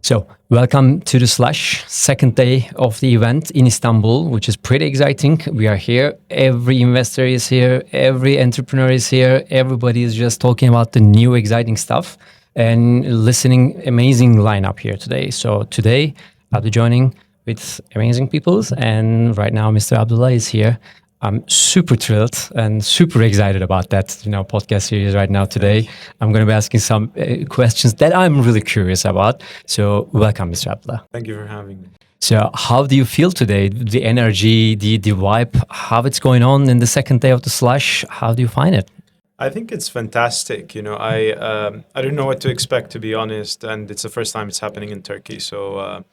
So, welcome to the Slush, second day of the event in Istanbul, which is pretty exciting. We are here, every investor is here, every entrepreneur is here, everybody is just talking about the new exciting stuff and listening, amazing lineup here today. So today, I'll be joining with amazing people, and right now Mr. Abdallah is here. I'm super thrilled and super excited about that, podcast series right now today. I'm going to be asking some questions that I'm really curious about. So welcome, Mr. Abdallah. Thank you for having me. So how do you feel today? The energy, the vibe, how it's going on in the second day of the Slush? How do you find it? I think it's fantastic. I don't know what to expect, to be honest, and it's the first time it's happening in Turkey. So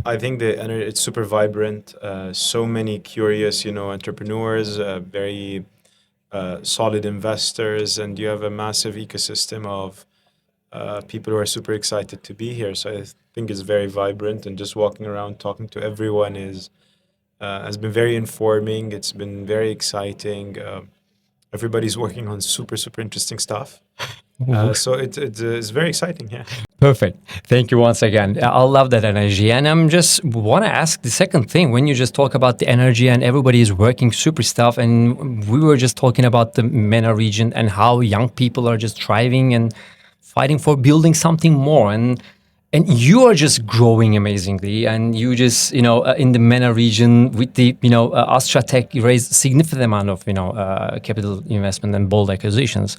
I think it's super vibrant. So many curious, entrepreneurs, very solid investors, and you have a massive ecosystem of people who are super excited to be here. So I think it's very vibrant, and just walking around talking to everyone has been very informing. It's been very exciting. Everybody's working on super interesting stuff. So it's very exciting, yeah. Perfect. Thank you once again. I love that energy. And I'm just want to ask the second thing, when you just talk about the energy and everybody is working super stuff, and we were just talking about the MENA region and how young people are just thriving and fighting for building something more. And you are just growing amazingly. And you just, in the MENA region with the, Astra Tech raised significant amount of, capital investment and bold acquisitions.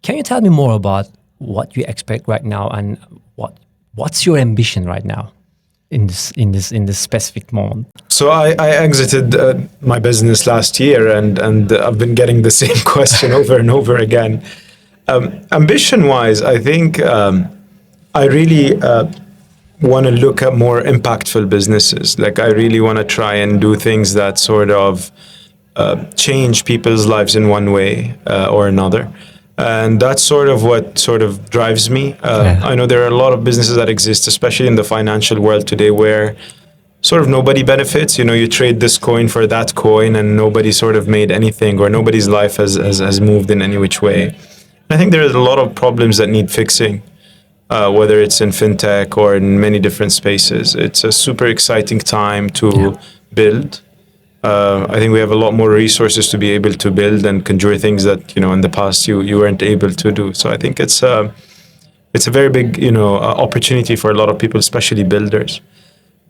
Can you tell me more about what you expect right now, and what's your ambition right now in this specific moment? So I exited my business last year, and I've been getting the same question over and over again. Ambition-wise, I think I really want to look at more impactful businesses. Like, I really want to try and do things that sort of change people's lives in one way or another. And that's sort of what sort of drives me. I know there are a lot of businesses that exist, especially in the financial world today, where sort of nobody benefits. You trade this coin for that coin, and nobody sort of made anything, or nobody's life has moved in any which way. And I think there's a lot of problems that need fixing, whether it's in fintech or in many different spaces. It's a super exciting time to build. I think we have a lot more resources to be able to build and conjure things that, in the past you weren't able to do. So I think it's a very big, opportunity for a lot of people, especially builders.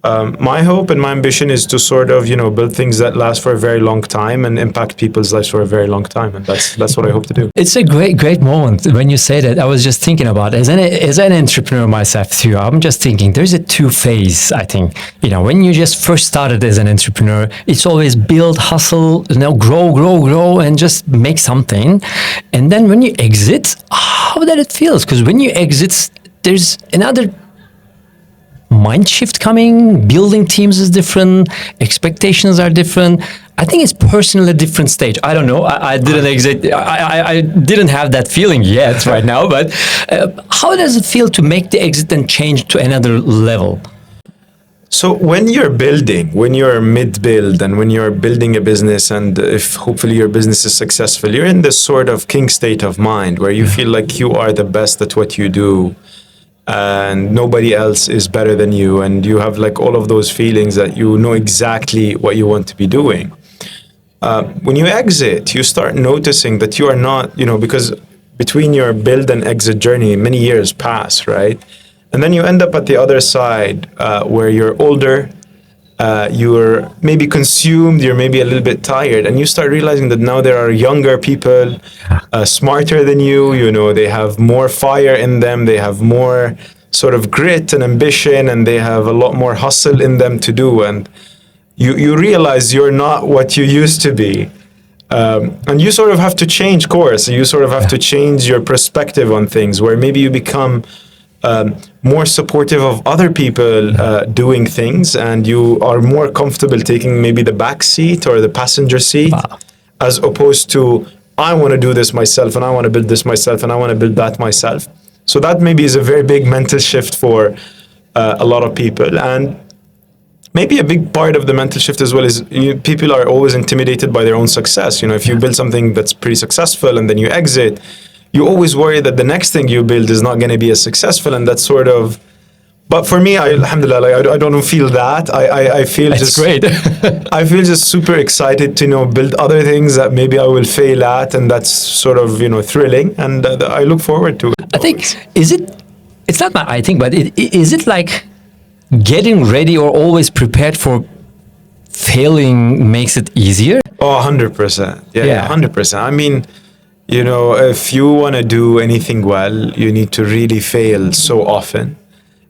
My hope and my ambition is to sort of, build things that last for a very long time and impact people's lives for a very long time. And that's what I hope to do. It's a great moment when you say that. I was just thinking about it. As an entrepreneur myself too, I'm just thinking there's a two-phase, I think. When you just first started as an entrepreneur, it's always build, hustle, grow, and just make something. And then when you exit, how that it feels? Because when you exit, there's another mind shift coming. Building teams is different, expectations are different. I think it's personally a different stage. I don't know. I didn't exit. I didn't have that feeling yet right now. But how does it feel to make the exit and change to another level? So when you're building, when you're mid-build, and when you're building a business, and if hopefully your business is successful, you're in this sort of king state of mind where you feel like you are the best at what you do, and nobody else is better than you, and you have like all of those feelings that you know exactly what you want to be doing. When you exit, you start noticing that you are not, because between your build and exit journey, many years pass, right? And then you end up at the other side where you're older, you're maybe consumed, you're maybe a little bit tired, and you start realizing that now there are younger people smarter than you, they have more fire in them, they have more sort of grit and ambition, and they have a lot more hustle in them to do. And you realize you're not what you used to be. And you sort of have to change course. You sort of have to change your perspective on things, where maybe you become more supportive of other people doing things, and you are more comfortable taking maybe the back seat or the passenger seat, as opposed to, I want to do this myself, and I want to build this myself, and I want to build that myself. So that maybe is a very big mental shift for a lot of people. And maybe a big part of the mental shift as well is people are always intimidated by their own success. If you build something that's pretty successful and then you exit, you always worry that the next thing you build is not going to be as successful, and that's sort of. But for me, alhamdulillah, I don't feel that. I feel That's just great. I feel just super excited to build other things that maybe I will fail at, and that's sort of thrilling, and I look forward to it. I think it's not my I think, but is it like getting ready or always prepared for failing makes it easier? Oh, 100%. Yeah. Yeah, 100%. I mean, if you want to do anything well, you need to really fail so often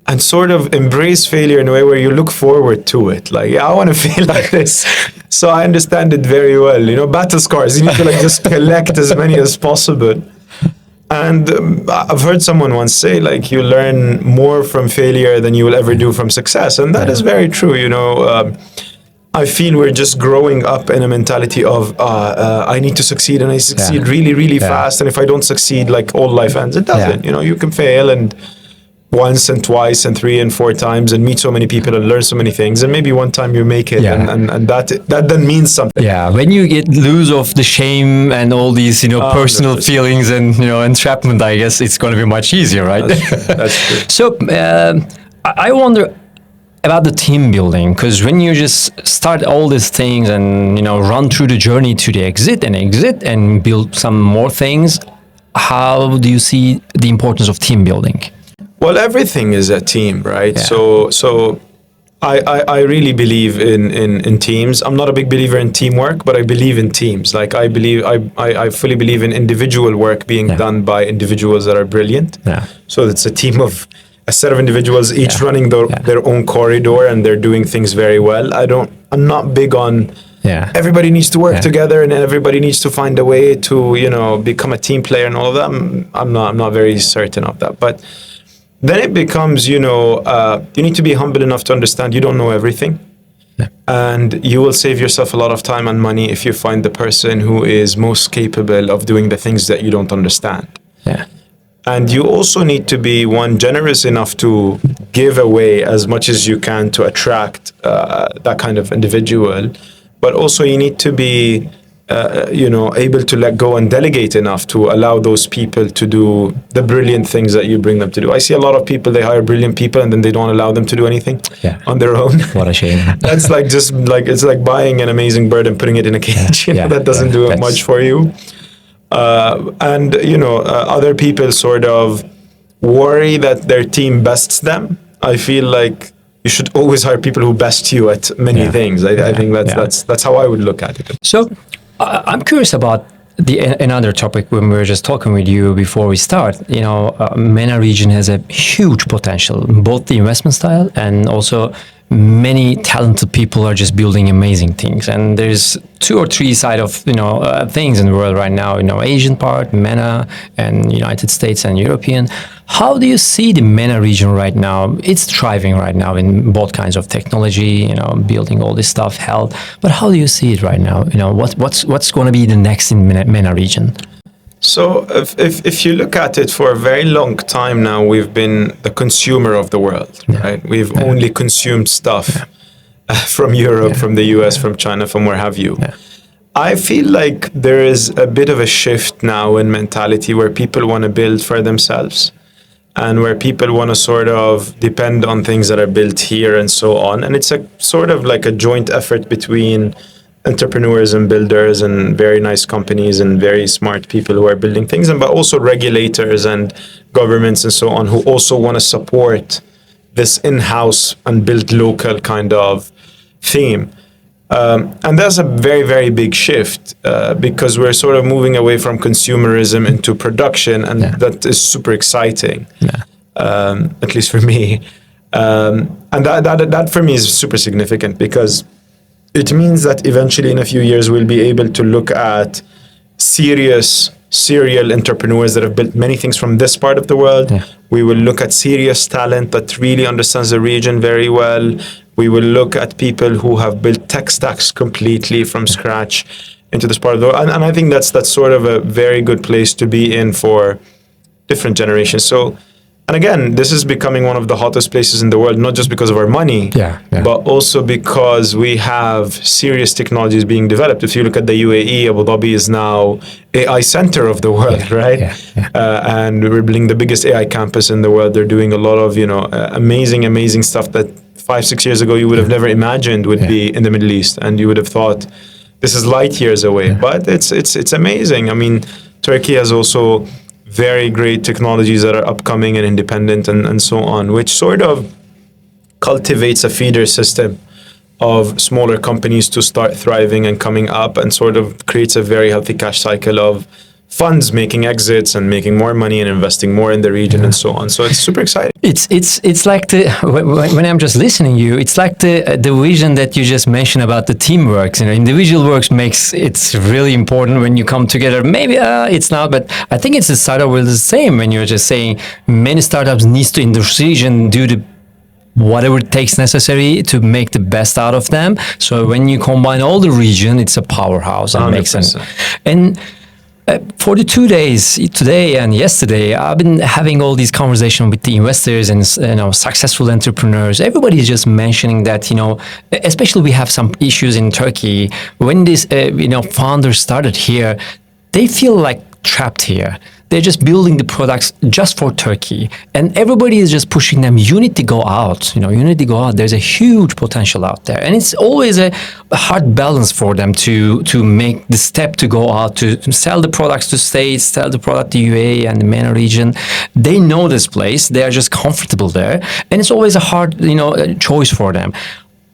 and sort of embrace failure in a way where you look forward to it. Like, yeah, I want to fail like this. So I understand it very well. Battle scars, you need to just collect as many as possible. And I've heard someone once say, you learn more from failure than you will ever do from success. And that is very true. I feel we're just growing up in a mentality of I need to succeed, and I succeed really, really fast. And if I don't succeed, all life ends. It doesn't. You can fail and once and twice and 3 and 4 times and meet so many people and learn so many things, and maybe one time you make it, and that then means something. Yeah, when you get loose of the shame and all these personal 100%. feelings and entrapment, I guess it's going to be much easier, right? That's true. So I wonder about the team building, because when you just start all these things and run through the journey to the exit and build some more things, how do you see the importance of team building? Well, everything is a team, right? Yeah. So I really believe in teams. I'm not a big believer in teamwork, but I believe in teams. I fully believe in individual work being done by individuals that are brilliant. Yeah. So it's a team of a set of individuals, each running their own corridor, and they're doing things very well. I'm not big on everybody needs to work together and everybody needs to find a way to become a team player and all of that. I'm not very certain of that, but then it becomes, you need to be humble enough to understand you don't know everything. Yeah. And you will save yourself a lot of time and money if you find the person who is most capable of doing the things that you don't understand. Yeah. And you also need to be, generous enough to give away as much as you can to attract that kind of individual. But also you need to be able to let go and delegate enough to allow those people to do the brilliant things that you bring them to do. I see a lot of people, they hire brilliant people and then they don't allow them to do anything on their own. What a shame. That's it's like buying an amazing bird and putting it in a cage. That doesn't do much for you. Other people sort of worry that their team bests them. I feel like you should always hire people who best you at many things. I think that's how I would look at it. So I'm curious about another topic when we were just talking with you before we start. MENA region has a huge potential, both the investment style and also many talented people are just building amazing things. And there's 2 or 3 side of things in the world right now. Asian part, MENA, and United States and European. How do you see the MENA region right now? It's thriving right now in both kinds of technology, building all this stuff, health. But how do you see it right now? What's going to be the next in MENA region? So if you look at it, for a very long time now, we've been the consumer of the world, right? We've only consumed stuff from Europe, from the US, from China, from where have you. Yeah. I feel like there is a bit of a shift now in mentality where people want to build for themselves and where people want to sort of depend on things that are built here and so on. And it's a sort of like a joint effort between entrepreneurs and builders and very nice companies and very smart people who are building things, but also regulators and governments and so on who also want to support this in-house and build local kind of theme. And that's a very, very big shift because we're sort of moving away from consumerism into production, and that is super exciting, at least for me. And that for me is super significant because it means that eventually in a few years we'll be able to look at serious serial entrepreneurs that have built many things from this part of the world. Yeah. We will look at serious talent that really understands the region very well. We will look at people who have built tech stacks completely from scratch into this part of the world. And I think that's sort of a very good place to be in for different generations. So And again, this is becoming one of the hottest places in the world, not just because of our money, but also because we have serious technologies being developed. If you look at the UAE, Abu Dhabi is now AI center of the world, right? And we're building the biggest AI campus in the world. They're doing a lot of, amazing stuff that 5-6 years ago you would have never imagined would be in the Middle East, and you would have thought this is light years away. But it's amazing. I mean, Turkey has also very great technologies that are upcoming and independent and so on, which sort of cultivates a feeder system of smaller companies to start thriving and coming up, and sort of creates a very healthy cash cycle of funds making exits and making more money and investing more in the region and so on. So it's super exciting. It's like when I'm just listening to you, it's like the vision that you just mentioned about the teamwork. Individual works makes it's really important when you come together. Maybe it's not, but I think it's the startup world is the same. When you're just saying many startups needs to in the region do the whatever it takes necessary to make the best out of them. So when you combine all the region, it's a powerhouse and makes sense. And for the 2 days, today and yesterday, I've been having all these conversations with the investors and successful entrepreneurs. Everybody is just mentioning that especially we have some issues in Turkey. When these founders started here, they feel like trapped here. They're just building the products just for Turkey, and everybody is just pushing them. You need to go out. You need to go out. There's a huge potential out there, and it's always a hard balance for them to make the step to go out to sell the products to states, sell the product to UAE and the MENA region. They know this place. They are just comfortable there, and it's always a hard choice for them.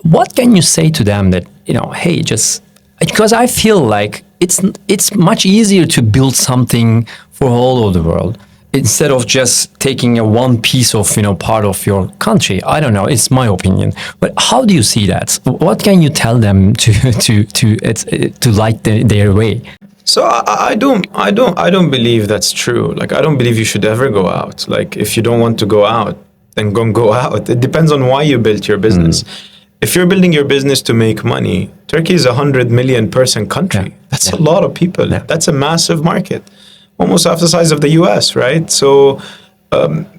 What can you say to them that hey, just because I feel like it's much easier to build something for all of the world instead of just taking a one piece of part of your country. I don't know, it's my opinion, but how do you see that? What can you tell them to like their way? So I don't believe that's true. Like, I don't believe you should ever go out. Like, if you don't want to go out, then go out. It depends on why you built your business. If you're building your business to make money, Turkey is a 100 million person country. That's a lot of people. That's a massive market, almost half the size of the US, right? So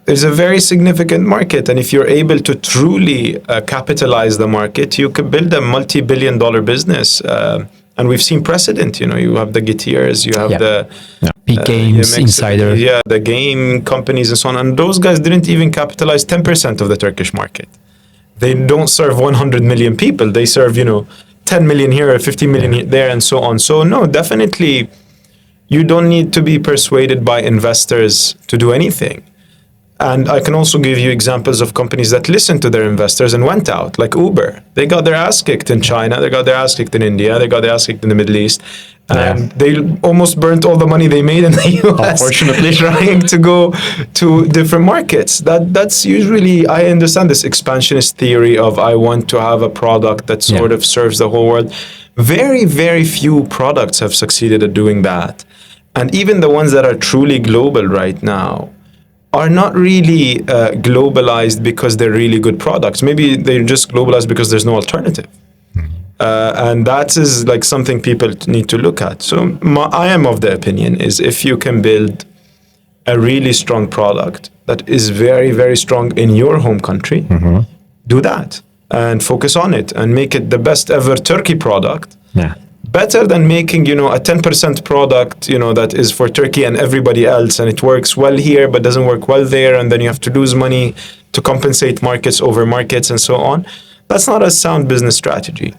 there's a very significant market. And if you're able to truly capitalize the market, you could build a multi-billion-dollar business. And we've seen precedent. You have the Geteers, you have the Big Games, Insider. The game companies and so on. And those guys didn't even capitalize 10% of the Turkish market. They don't serve 100 million people. They serve, 10 million here or 50 million there and so on. So no, definitely you don't need to be persuaded by investors to do anything. And I can also give you examples of companies that listened to their investors and went out, like Uber. They got their ass kicked in China, they got their ass kicked in India, they got their ass kicked in the Middle East. And they almost burnt all the money they made in the US, unfortunately, trying to go to different markets. That's usually, I understand this expansionist theory of I want to have a product that sort of serves the whole world. Very, very few products have succeeded at doing that. And even the ones that are truly global right now are not really globalized because they're really good products. Maybe they're just globalized because there's no alternative. And that is like something people need to look at. So I am of the opinion is if you can build a really strong product that is very, very strong in your home country, do that and focus on it and make it the best ever Turkey product. Better than making, a 10% product, that is for Turkey and everybody else, and it works well here but doesn't work well there, and then you have to lose money to compensate markets over markets and so on. That's not a sound business strategy.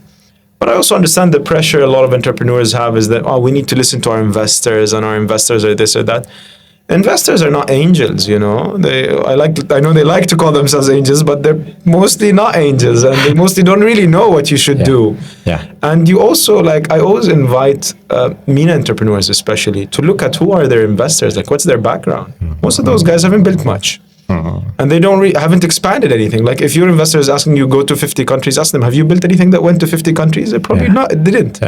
But I also understand the pressure a lot of entrepreneurs have is that, we need to listen to our investors, and our investors are this or that. Investors are not angels, I know they like to call themselves angels, but they're mostly not angels, and they mostly don't really know what you should do. And you also, I always invite MENA entrepreneurs especially to look at who are their investors, what's their background. Most of those guys haven't built much. And they haven't expanded anything. Like, if your investor is asking you go to 50 countries, ask them, have you built anything that went to 50 countries? They probably not, it didn't.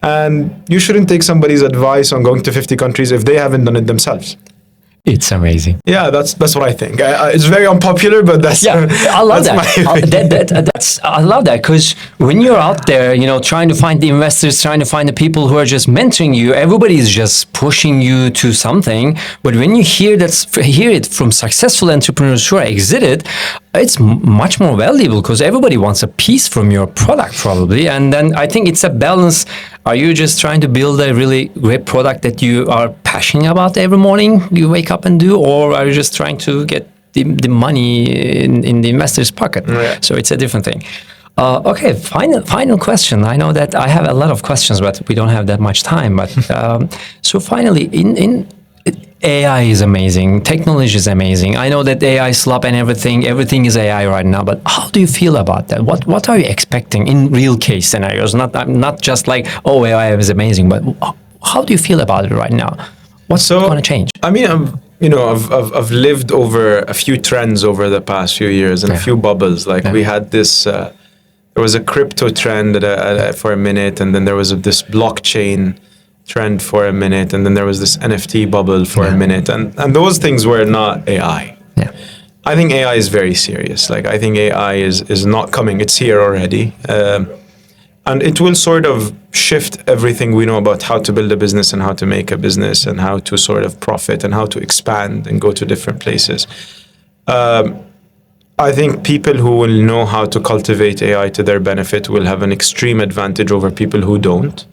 And you shouldn't take somebody's advice on going to 50 countries if they haven't done it themselves. It's amazing. Yeah, that's what I think. It's very unpopular, but that's Yeah, I love that's that. my opinion. I love that because when you're out there, trying to find the investors, trying to find the people who are just mentoring you, everybody is just pushing you to something. But when you hear it from successful entrepreneurs who are exited, it's much more valuable because everybody wants a piece from your product probably. And then I think it's a balance. Are you just trying to build a really great product that you are passionate about every morning you wake up and do, or are you just trying to get the money in the investor's pocket? Yeah. So it's a different thing. Okay, final question. I know that I have a lot of questions, but we don't have that much time. But so finally, in AI is amazing. Technology is amazing. I know that AI slop and everything is AI right now. But how do you feel about that? What are you expecting in real case scenarios? Not just like, oh, AI is amazing, but how do you feel about it right now? What's going to change? I mean, I've lived over a few trends over the past few years and a few bubbles. Like we had this, there was a crypto trend for a minute, and then there was this blockchain trend for a minute, and then there was this NFT bubble for a minute, and those things were not AI. Yeah. I think AI is very serious. Like I think AI is not coming; it's here already, and it will sort of shift everything we know about how to build a business and how to make a business and how to sort of profit and how to expand and go to different places. I think people who will know how to cultivate AI to their benefit will have an extreme advantage over people who don't.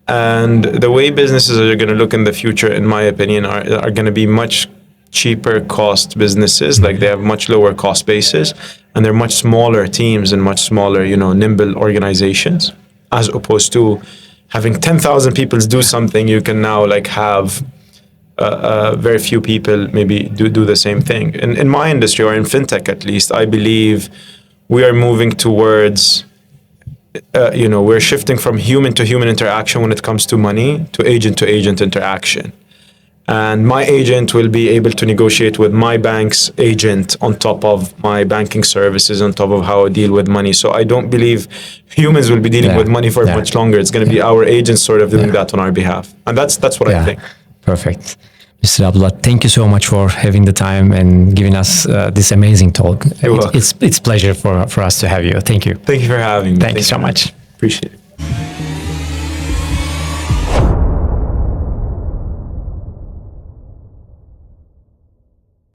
And the way businesses are going to look in the future, in my opinion, are going to be much cheaper cost businesses. Like they have much lower cost bases, and they're much smaller teams and much smaller, nimble organizations, as opposed to having 10,000 people do something. You can now like have very few people maybe do the same thing. In my industry, or in fintech at least, I believe we are moving towards we're shifting from human to human interaction when it comes to money to agent interaction. And my agent will be able to negotiate with my bank's agent on top of my banking services, on top of how I deal with money. So I don't believe humans will be dealing with money for much longer. It's going to be our agents sort of doing that on our behalf. And that's what I think. Perfect. Mr. Abdullah, thank you so much for having the time and giving us this amazing talk. It's a pleasure for us to have you. Thank you. Thank you for having me. Thank you so much. Appreciate it.